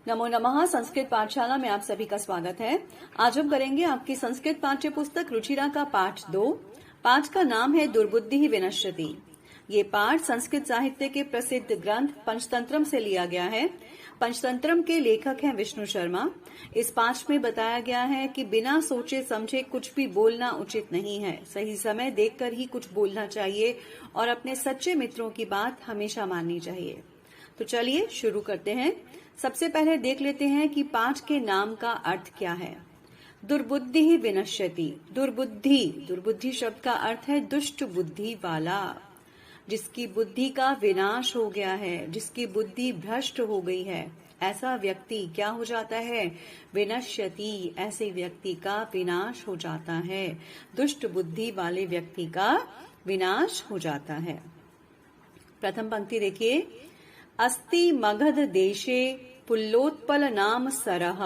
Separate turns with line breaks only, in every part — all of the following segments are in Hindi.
नमो नमः। संस्कृत पाठशाला में आप सभी का स्वागत है। आज हम करेंगे आपकी संस्कृत पाठ्य पुस्तक रुचिरा का पाठ 2। पाठ का नाम है दुर्बुद्धि विनश्यति। ये पाठ संस्कृत साहित्य के प्रसिद्ध ग्रंथ पंचतंत्रम से लिया गया है। पंचतंत्रम के लेखक हैं विष्णु शर्मा। इस पाठ में बताया गया है कि बिना सोचे समझे कुछ भी बोलना उचित नहीं है। सही समय देखकर ही कुछ बोलना चाहिए और अपने सच्चे मित्रों की बात हमेशा माननी चाहिए। तो चलिए शुरू करते हैं। सबसे पहले देख लेते हैं कि पाठ के नाम का अर्थ क्या है। दुर्बुद्धि विनश्यति। दुर्बुद्धि शब्द का अर्थ है दुष्ट बुद्धि वाला, जिसकी बुद्धि का विनाश हो गया है, जिसकी बुद्धि भ्रष्ट हो गई है, ऐसा व्यक्ति क्या हो जाता है? विनश्यति। ऐसे व्यक्ति का विनाश हो जाता है। दुष्ट बुद्धि वाले व्यक्ति का विनाश हो जाता है। प्रथम पंक्ति देखिए। अस्ति मगध देशे पुल्लोत्पल नाम सरह।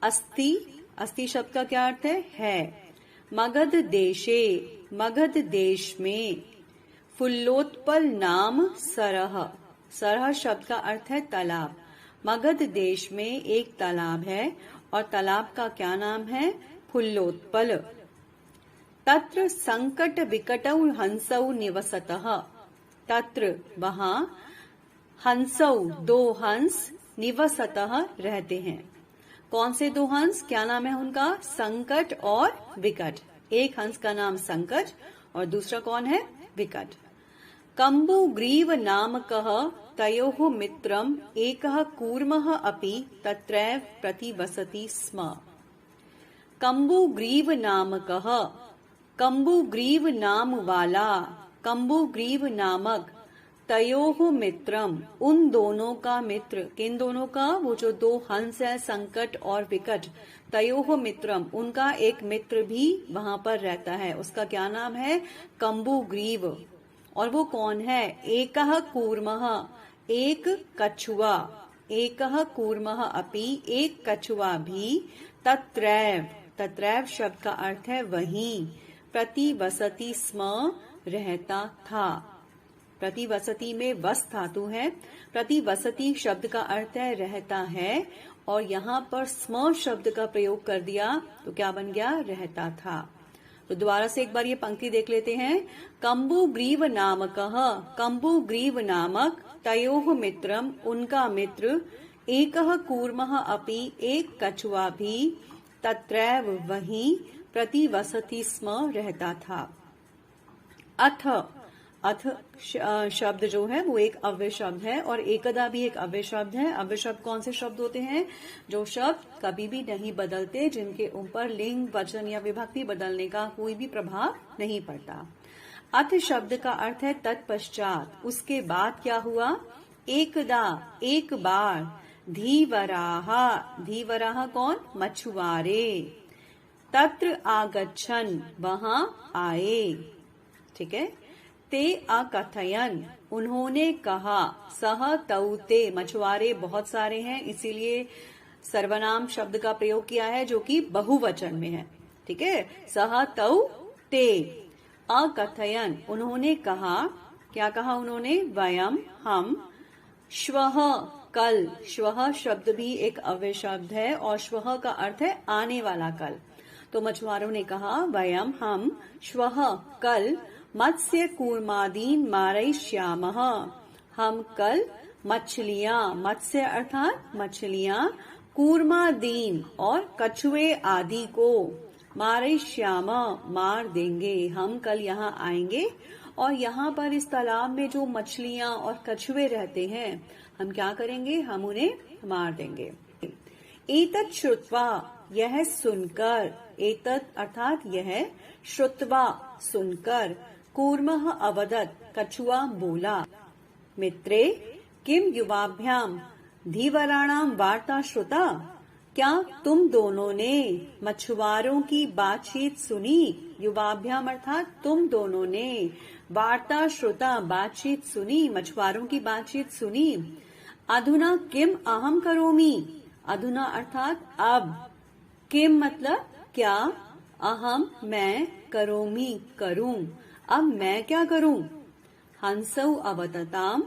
अस्ति शब्द का क्या अर्थ है? मगध देश में पुल्लोत्पल नाम सरह शब्द का अर्थ है तालाब। मगध देश में एक तालाब है और तालाब का क्या नाम है? पुल्लोत्पल। तत्र संकट विकटौ हंसौ निवसतः। तत्र वहां हंसौ दो हंस निवसतः रहते हैं। कौन से दो हंस? क्या नाम है उनका? संकट और विकट। एक हंस का नाम संकट और दूसरा कौन है? विकट। कंबु ग्रीव नामकः तयोः मित्रम एकः कूर्मः अपि तत्रैव प्रतिवसति स्म। कंबु ग्रीव नामकः, कंबु ग्रीव नाम वाला, कंबु ग्रीव नामक, तयोः मित्रम उन दोनों का मित्र। किन दोनों का? वो जो दो हंस है संकट और विकट। तयोः मित्रम उनका एक मित्र भी वहां पर रहता है। उसका क्या नाम है? कंबु ग्रीव। और वो कौन है? एकः कूर्मः, एक कछुआ। एकः कूर्मः अपि एक कछुआ भी। तत्रैव शब्द का अर्थ है वहीं। प्रतिवसति स्म रहता था। प्रतिवसति में वस धातु है। प्रतिवसति शब्द का अर्थ है रहता है और यहाँ पर स्म शब्द का प्रयोग कर दिया तो क्या बन गया? रहता था। तो दोबारा से एक बार ये पंक्ति देख लेते हैं। कंबु ग्रीव नामकः, कंबु ग्रीव नामक, तयोः मित्रम उनका मित्र, एकः कूर्मः अपि एक कछुआ भी, तत्रैव वहीं, प्रतिवसति स्म रहता था। अथ शब्द जो है वो एक अव्यय शब्द है और एकदा भी एक अव्यय शब्द है। अव्यय शब्द कौन से शब्द होते हैं? जो शब्द कभी भी नहीं बदलते, जिनके ऊपर लिंग, वचन या विभक्ति बदलने का कोई भी प्रभाव नहीं पड़ता। अथ शब्द का अर्थ है तत्पश्चात, उसके बाद क्या हुआ? एकदा एक बार। धीवराह कौन? मछुआरे। तत्र आगच्छन वहां आए। ठीक है। ते अकथयन उन्होंने कहा। सह तौ ते मछुआरे बहुत सारे हैं इसीलिए सर्वनाम शब्द का प्रयोग किया है जो कि बहुवचन में है। ठीक है। सह तौ ते अकथयन उन्होंने कहा। क्या कहा उन्होंने? वयम हम, श्वः कल। श्वः शब्द भी एक अव्यय शब्द है और श्वः का अर्थ है आने वाला कल। तो मछुआरों ने कहा वयम हम, श्वः कल, मत्स्य कूर्मादीन मारयिष्यामः हम कल मछलियां, मत्स्य अर्थात मछलियां, कूर्मादीन और कछुए आदि को, मारयिष्यामः मार देंगे। हम कल यहाँ आएंगे और यहाँ पर इस तालाब में जो मछलियां और कछुए रहते हैं हम क्या करेंगे? हम उन्हें मार देंगे। एतत् श्रुत्वा यह सुनकर, एतत् अर्थात यह, श्रुत्वा सुनकर, कूर्मः अवदत् कछुआ बोला। मित्रे किम युवाभ्याम धीवराणाम वार्ता श्रुता। क्या तुम दोनों ने मछुआरों की बातचीत सुनी? युवाभ्याम अर्थात तुम दोनों ने, वार्ता श्रुता बातचीत सुनी, मछुआरों की बातचीत सुनी। अधुना किम अहम करोमि। अधुना अर्थात अब, किम मतलब क्या, अहम मैं, करोमि करूं, अब मैं क्या करूं। हंसौ अवतताम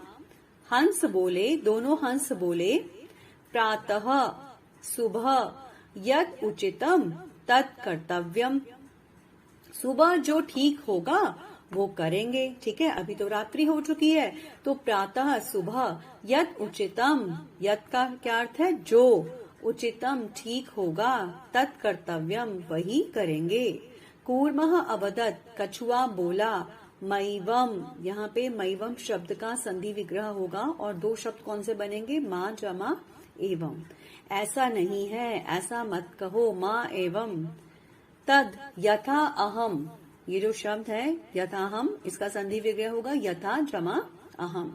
हंस बोले, दोनों हंस बोले। प्रातः सुबह यत् उचितम तत् कर्तव्यम। सुबह जो ठीक होगा वो करेंगे। ठीक है, अभी तो रात्रि हो चुकी है, तो प्रातः सुबह यत् उचितम, यत् का क्या अर्थ है? जो, उचितम ठीक होगा, तत् कर्तव्यम वही करेंगे। कूर्मः अवदत्, कछुआ बोला, मैवम, यहाँ पे मैवम शब्द का संधि विग्रह होगा और दो शब्द कौन से बनेंगे? माँ जमा एवं। ऐसा नहीं है, ऐसा मत कहो, माँ एवं। तद यथा अहम, ये जो शब्द है यथा हम, इसका संधि विग्रह होगा यथा जमा अहम।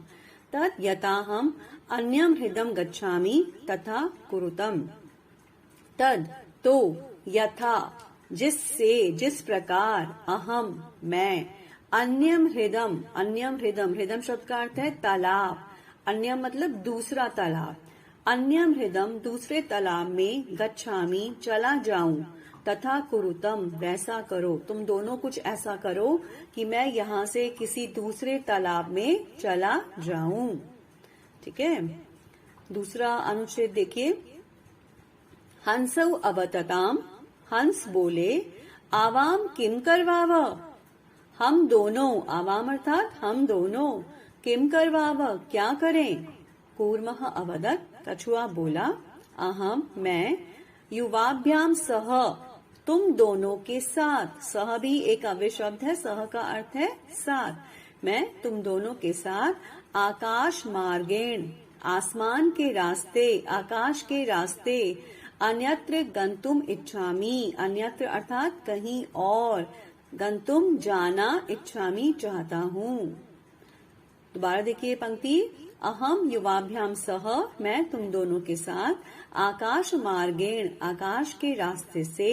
तद यथा हम अन्यम हृदम गच्छामि तथा कुरुतम। तद तो, यथा जिससे, जिस प्रकार, अहम मैं, अन्यम हृदम, अन्यम हृदम, हृदम शब्द का अर्थ है तालाब, अन्यम मतलब दूसरा तालाब, अन्यम हृदम दूसरे तालाब में, गच्छामि चला जाऊं, तथा कुरुतम वैसा करो, तुम दोनों कुछ ऐसा करो कि मैं यहाँ से किसी दूसरे तालाब में चला जाऊं। ठीक है, दूसरा अनुच्छेद देखिए। हंसौ अवतताम, हंस बोले, आवाम किम करवाव, हम दोनों, आवाम अर्थात हम दोनों, किम करवाव क्या करें। कूर्मः अवदत्, कछुआ बोला, अहम मैं, युवाभ्याम सह तुम दोनों के साथ, सह भी एक अव्यय शब्द है, सह का अर्थ है साथ, मैं तुम दोनों के साथ आकाश मार्गेण आसमान के रास्ते, आकाश के रास्ते, अन्यत्र गंतुम इच्छामि, अन्यत्र अर्थात कहीं और, गंतुम जाना, इच्छामि चाहता हूँ। दोबारा देखिए पंक्ति, अहम युवाभ्याम सह मैं तुम दोनों के साथ, आकाश मार्गेण आकाश के रास्ते से,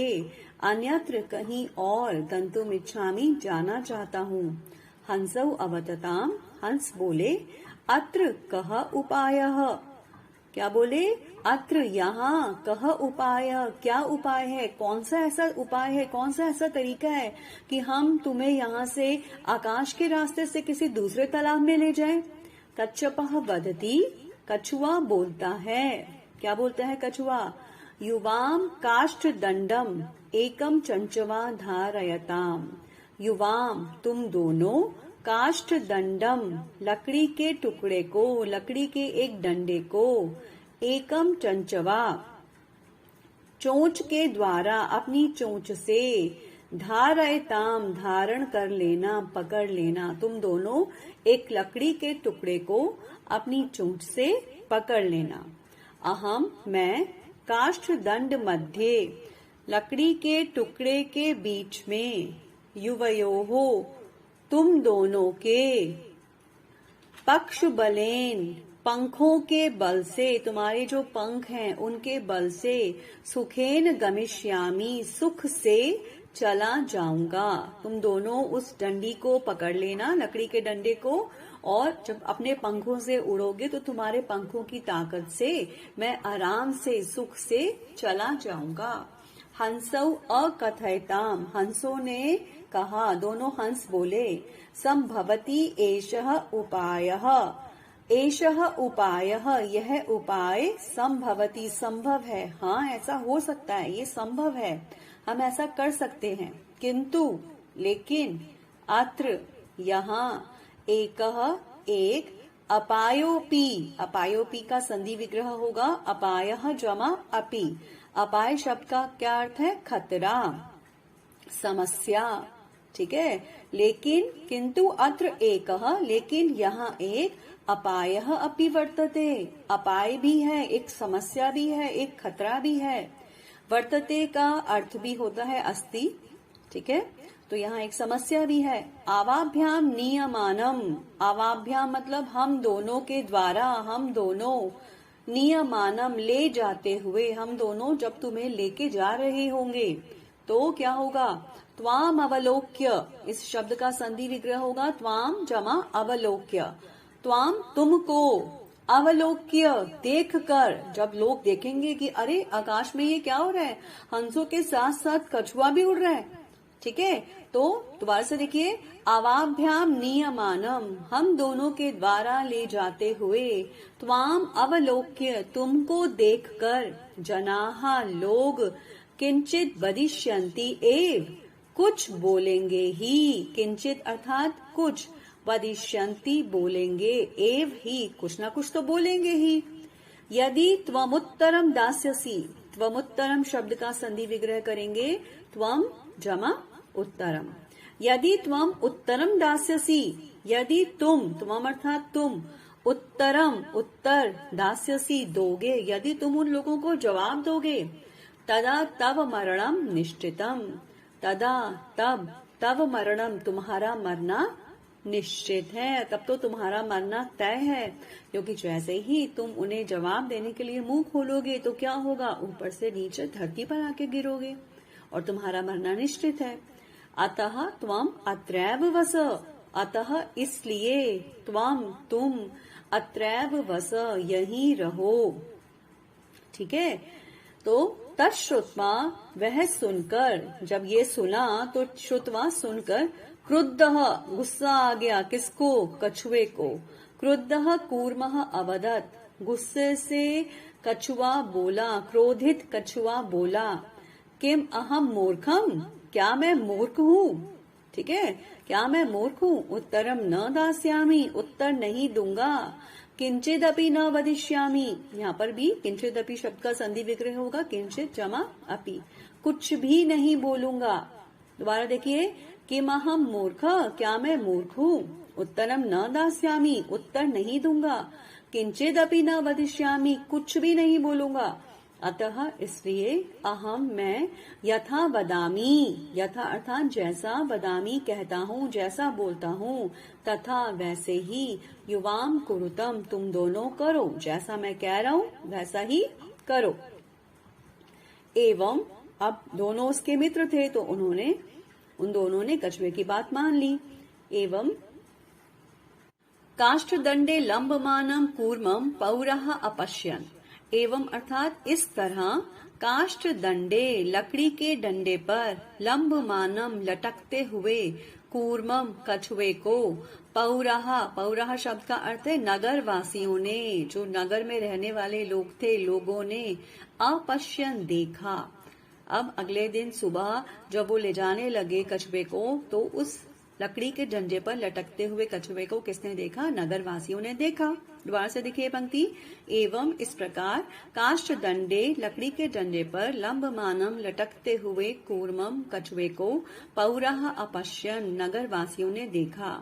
अन्यत्र कहीं और, गंतुम इच्छामि जाना चाहता हूँ। हंसौ अवतताम, हंस बोले, अत्र कः उपायः, क्या बोले? अत्र यहाँ, कः उपाय क्या उपाय है, कौन सा ऐसा उपाय है, कौन सा ऐसा तरीका है कि हम तुम्हें यहाँ से आकाश के रास्ते से किसी दूसरे तालाब में ले जाएं। कच्छपः वदति, कछुआ बोलता है, क्या बोलता है कछुआ? युवाम काष्ठ दंडम एकम चंचवा धारयताम, युवाम तुम दोनों, काष्ठ दंडम लकड़ी के टुकड़े को, लकड़ी के एक डंडे को, एकम चंचवा चोंच के द्वारा, अपनी चोंच से, धारयताम धारण कर लेना, पकड़ लेना, तुम दोनों एक लकड़ी के टुकड़े को अपनी चोंच से पकड़ लेना। अहम मैं, काष्ठ दंड मध्य लकड़ी के टुकड़े के बीच में, युवयोहो तुम दोनों के, पक्ष बलेन पंखों के बल से, तुम्हारे जो पंख हैं उनके बल से, सुखेन गमिष्यामि सुख से चला जाऊंगा। तुम दोनों उस डंडी को पकड़ लेना, लकड़ी के डंडे को, और जब अपने पंखों से उड़ोगे तो तुम्हारे पंखों की ताकत से मैं आराम से सुख से चला जाऊंगा। हंसौ अकथयताम, हंसों ने कहा, दोनों हंस बोले, संभवति एषः उपायः, एषः उपायः यह उपाय, संभवति संभव है, हाँ ऐसा हो सकता है, ये संभव है, हम ऐसा कर सकते हैं, किंतु लेकिन, अत्र यहाँ, एकः एक, अपायोपि, अपायोपि का संधि विग्रह होगा अपायः जमा अपि, अपाय शब्द का क्या अर्थ है? खतरा, समस्या। ठीक है, लेकिन, किंतु अत्र एकः, लेकिन यहाँ एक, अपायः अपि वर्तते, अपाय भी है, एक समस्या भी है, एक खतरा भी है। वर्तते का अर्थ भी होता है अस्ति। ठीक है, तो यहाँ एक समस्या भी है। आवाभ्याम नियमानम, आवाभ्याम मतलब हम दोनों के द्वारा, हम दोनों, नियमानम ले जाते हुए, हम दोनों जब तुम्हें लेके जा रहे होंगे तो क्या होगा? त्वाम अवलोक्य, इस शब्द का संधि विग्रह होगा त्वाम जमा अवलोक्य, त्वाम तुमको, अवलोक्य देखकर, जब लोग देखेंगे कि अरे आकाश में ये क्या हो रहा है, हंसों के साथ साथ कछुआ भी उड़ रहा है, ठीक है। तो दोबारा से देखिए, आवाभ्याम नियमानम, हम दोनों के द्वारा ले जाते हुए, त्वाम अवलोक्य, तुमको देखकर, जनाहा लोग, किंचित वदिष्यन्ति एव, कुछ बोलेंगे ही, किंचित अर्थात कुछ, वदिष्यन्ति बोलेंगे, एव ही कुछ ना कुछ तो बोलेंगे ही। यदि त्वमुत्तरम दास्यसी, त्वमुत्तरम शब्द का संधि विग्रह करेंगे, त्वम जमा उत्तरम। यदि त्वम उत्तरम दास्यसी, यदि तुम अर्थात तुम, उत्तरम उत्तर, दास्यसी दोगे, यदि तुम उन लोगों को जवाब दोगे, तदा तव मरणम निश्चितम, तदा तब, तव मरणम तुम्हारा मरना निश्चित है, तब तो तुम्हारा मरना तय है। क्योंकि जैसे ही तुम उन्हें जवाब देने के लिए मुंह खोलोगे तो क्या होगा, ऊपर से नीचे धरती पर आके गिरोगे और तुम्हारा मरना निश्चित है। अतः त्वम अत्रैव वस, अतः इसलिए, त्वम तुम, अत्रैव वस यहीं रहो। ठीक है। तो तश्रुत्वा, वह सुनकर, जब ये सुना तो श्रुत्वा सुनकर, क्रुद्धः गुस्सा आ गया, किसको, कछुए को, क्रुद्धः कूर्मः अवदत्, गुस्से से कछुआ बोला, क्रोधित कछुआ बोला, किम अहम मूर्खम, क्या मैं मूर्ख हूँ। ठीक है, क्या मैं मूर्ख हूँ, उत्तरम न दास्यामि, उत्तर नहीं दूंगा, किंचित अपि न वदिष्यामि, यहाँ पर भी किंचित अपि शब्द का संधि विग्रह होगा, किंचित जमा अपि, कुछ भी नहीं बोलूंगा। दोबारा देखिए, किम अहम मूर्ख, क्या मैं मूर्ख हूँ, उत्तरम न दास्यामि, उत्तर नहीं दूंगा, किंचित अपि न वदिष्यामि, कुछ भी नहीं बोलूंगा, अतः इसलिए, अहम मैं, यथा वदामी, यथा अर्थात जैसा, वदामी कहता हूँ, जैसा बोलता हूँ, तथा वैसे ही, युवाम कुरुतम, तुम दोनों करो, जैसा मैं कह रहा हूँ वैसा ही करो। एवं, अब दोनों उसके मित्र थे तो उन दोनों ने कछुए की बात मान ली। एवं काष्ठ दंडे लंबमानम कूर्मम पौरः अपश्यन्, एवं अर्थात इस तरह, काष्ठ दंडे, लकड़ी के डंडे पर, लंबमानम लटकते हुए, कूर्मम कछुए को, पौरः, पौरः शब्द का अर्थ है नगर वासियों ने, जो नगर में रहने वाले लोग थे, लोगों ने, अपश्यन् देखा। अब अगले दिन सुबह जब वो ले जाने लगे कछुए को, तो उस लकड़ी के डंडे पर लटकते हुए कछुए को किसने देखा, नगर वासियों ने देखा। दोबारा से देखिए पंक्ति, एवं इस प्रकार, काष्ठ दंडे, लकड़ी के डंडे पर, लंबमानम लटकते हुए, कूर्मम कछुए को, पौरः अपश्यन् नगर वासियों ने देखा।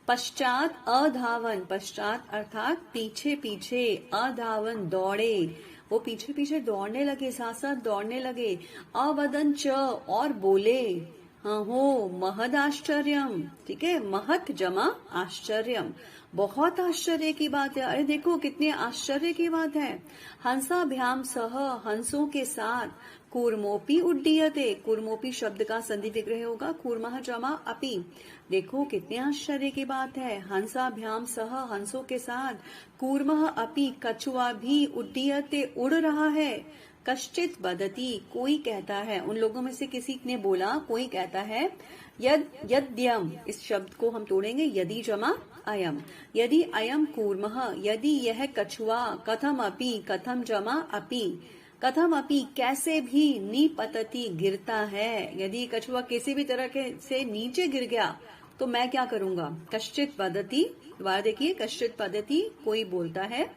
पश्चात अधावन, पश्चात अर्थात पीछे पीछे, अधावन दौड़े, वो पीछे पीछे दौड़ने लगे, साथ साथ दौड़ने लगे। अवदन च, और बोले, हाँ हो, महद आश्चर्यम, ठीक है, महत जमा आश्चर्यम, बहुत आश्चर्य की बात है। अरे देखो कितने आश्चर्य की बात है। हंसाभ्याम सह, हंसों के साथ, कूर्मोपी उड्डीयते, कूर्मोपी शब्द का संधि विग्रह होगा, कूर्मः जमा अपि, देखो कितने आश्चर्य की बात है। हंसाभ्याम सह, हंसों के साथ, कूर्मः अपि, कछुआ भी, उड्डीयते उड़ रहा है। कश्चित वदति, कोई कहता है, उन लोगों में से किसी ने बोला, कोई कहता है, यद्यम, इस शब्द को हम तोड़ेंगे, यदि जमा अयम, यदि अयम कूर्मः, यदि यह कछुआ, कथम अपि, कथम जमा अपि, कथम अपि कैसे भी, निपतति गिरता है, यदि कछुआ किसी भी तरह के से नीचे गिर गया तो मैं क्या करूंगा। कश्चित वदति, दोबारा देखिए, कश्चित वदति, कोई बोलता है,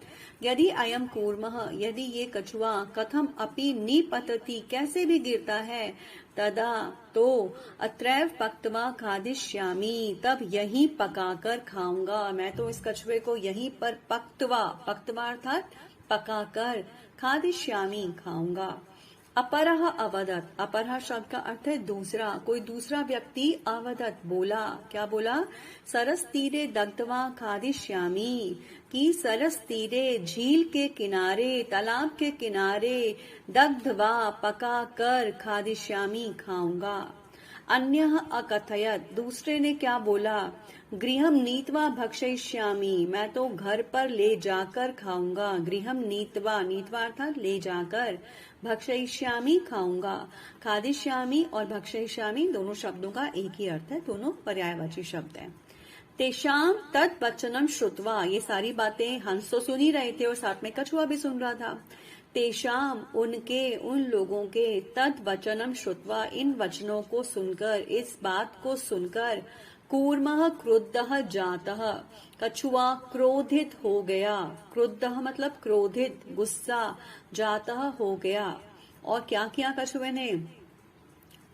यदि अयम कूर्मः, यदि ये कछुआ, कथम अपि निपतति, कैसे भी गिरता है, तदा तो, अत्रैव पक्त्वा खादिष्यामि, तब यहीं पकाकर खाऊंगा, मैं तो इस कछुए को यहीं पर पक्त्वा, पक्त्वा अर्थात पकाकर, खादिष्यामि खाऊंगा। अपरः अवदत्, अपरः शब्द का अर्थ है दूसरा, कोई दूसरा व्यक्ति, अवदत् बोला, क्या बोला, सरस तीरे दग्ध्वा खादिष्यामि, कि सरस तीरे, झील के किनारे, तालाब के किनारे, दग्ध्वा पका कर, खादिष्यामि खाऊंगा। अन्यः अकथयत्, दूसरे ने क्या बोला, गृहम नीत्वा भक्षयिष्यामि, मैं तो घर पर ले जाकर खाऊंगा। गृहम नीत्वा, नीत्वा अर्थात ले जाकर, भक्षयिष्यामि खाऊंगा। खादिष्यामि और भक्षयिष्यामि दोनों शब्दों का एक ही अर्थ है, दोनों पर्यायवाची शब्द है। तेषाम तत् वचनम श्रुत्वा, ये सारी बातें हंस तो सुन ही रहे थे और साथ में कछुआ भी सुन रहा था। तेषाम उनके, उन लोगों के, तत् वचनम श्रुत्वा इन वचनों को सुनकर, इस बात को सुनकर, कूर्मः क्रुद्धः जातः, कछुआ क्रोधित हो गया। क्रुद्धः मतलब क्रोधित, गुस्सा, जातः हो गया। और क्या किया कछुए ने?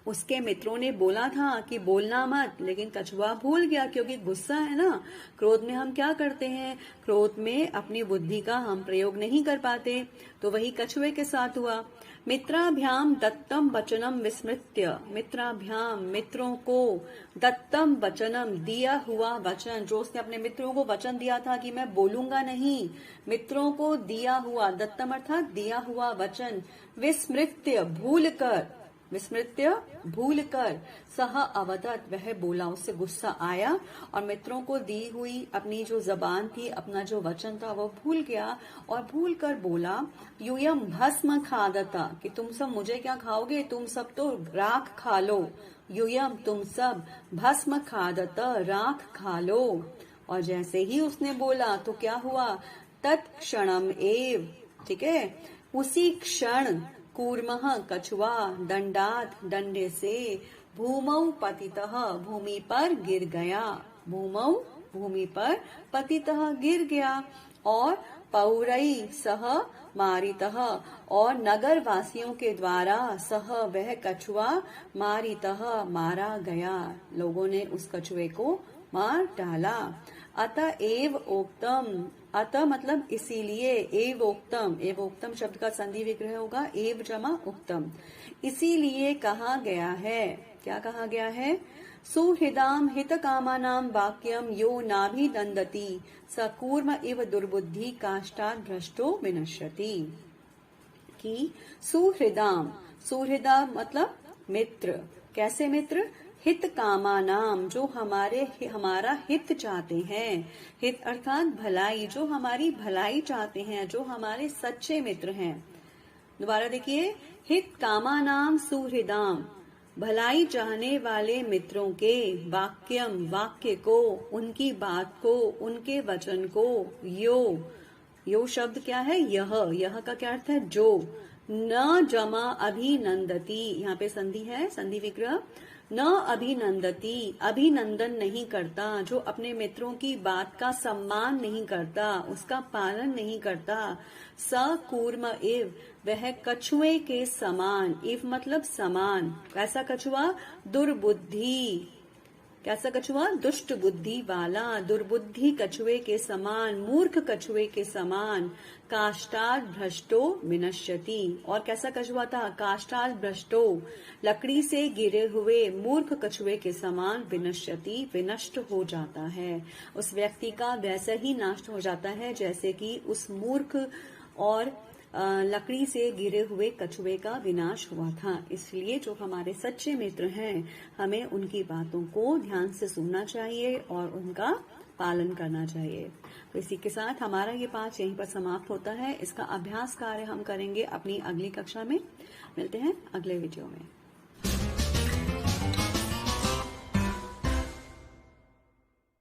उसके मित्रों ने बोला था कि बोलना मत, लेकिन कछुआ भूल गया क्योंकि गुस्सा है ना। क्रोध में हम क्या करते हैं? क्रोध में अपनी बुद्धि का हम प्रयोग नहीं कर पाते। तो वही कछुए के साथ हुआ। मित्राभ्याम दत्तम वचनम विस्मृत्य, मित्राभ्याम मित्रों को, दत्तम वचनम दिया हुआ वचन, जो उसने अपने मित्रों को वचन दिया था कि मैं बोलूंगा नहीं, मित्रों को दिया हुआ, दत्तम अर्थात दिया हुआ वचन, विस्मृत्य भूल कर, विस्मृत्य भूल कर, सह अवदत वह बोला, उससे गुस्सा आया और मित्रों को दी हुई अपनी जो जबान थी, अपना जो वचन था वो भूल गया और भूल कर बोला, यूयम भस्म खादता, कि तुम सब मुझे क्या खाओगे, तुम सब तो राख खा लो। यूयम तुम सब, भस्म खादता राख खा लो। और जैसे ही उसने बोला तो क्या हुआ? तत्क्षणम एव, ठीक है, उसी क्षण कूर्मः कछुआ, दंडात डंडे से, भूमौ पतितः भूमि पर गिर गया, भूमौ भूमि पर, पतितः गिर गया। और पौरई सह मारितः, और नगर वासियों के द्वारा, सह वह कछुआ, मारितः मारा गया, लोगों ने उस कछुए को मार डाला। अतएव उक्तम, अतः मतलब इसीलिए, एवोक्तम, एवोक्तम शब्द का संधि विग्रह होगा एव जमा उक्तम, इसीलिए कहा गया है। क्या कहा गया है? सुहृदाम हित कामानाम वाक्यम यो नाभिनंदति सकूर्म इव दुर्बुद्धि काष्ठात् भ्रष्टो विनश्यति। कि सुहृदाम, सुहृदा मतलब मित्र, कैसे मित्र? हित कामा नाम, जो हमारा हित चाहते हैं, हित अर्थात भलाई, जो हमारी भलाई चाहते हैं, जो हमारे सच्चे मित्र हैं। दोबारा देखिए, हित कामा नाम सुहृदाम, भलाई चाहने वाले मित्रों के, वाक्यम वाक्य को, उनकी बात को, उनके वचन को, यो शब्द क्या है? यह का क्या अर्थ है? जो। न जमा अभिनंदती, यहाँ पे संधि है, संधि विग्रह, न अभिनंदती, अभिनंदन नहीं करता, जो अपने मित्रों की बात का सम्मान नहीं करता, उसका पालन नहीं करता। सकूर्म इव, वह कछुए के समान, इव मतलब समान, कैसा कछुआ? दुर्बुद्धि, कैसा कछुआ? दुष्ट बुद्धि वाला, दुर्बुद्धि कछुए के समान, मूर्ख कछुए के समान। काष्ठात् भ्रष्टो विनश्यति, और कैसा कछुआ था? काष्ठात् भ्रष्टो, लकड़ी से गिरे हुए मूर्ख कछुए के समान, विनश्यति विनष्ट हो जाता है, उस व्यक्ति का वैसा ही नाश हो जाता है जैसे कि उस मूर्ख और लकड़ी से गिरे हुए कछुए का विनाश हुआ था। इसलिए जो हमारे सच्चे मित्र हैं, हमें उनकी बातों को ध्यान से सुनना चाहिए और उनका पालन करना चाहिए। तो इसी के साथ हमारा ये पाठ यहीं पर समाप्त होता है। इसका अभ्यास कार्य हम करेंगे अपनी अगली कक्षा में। मिलते हैं अगले वीडियो में।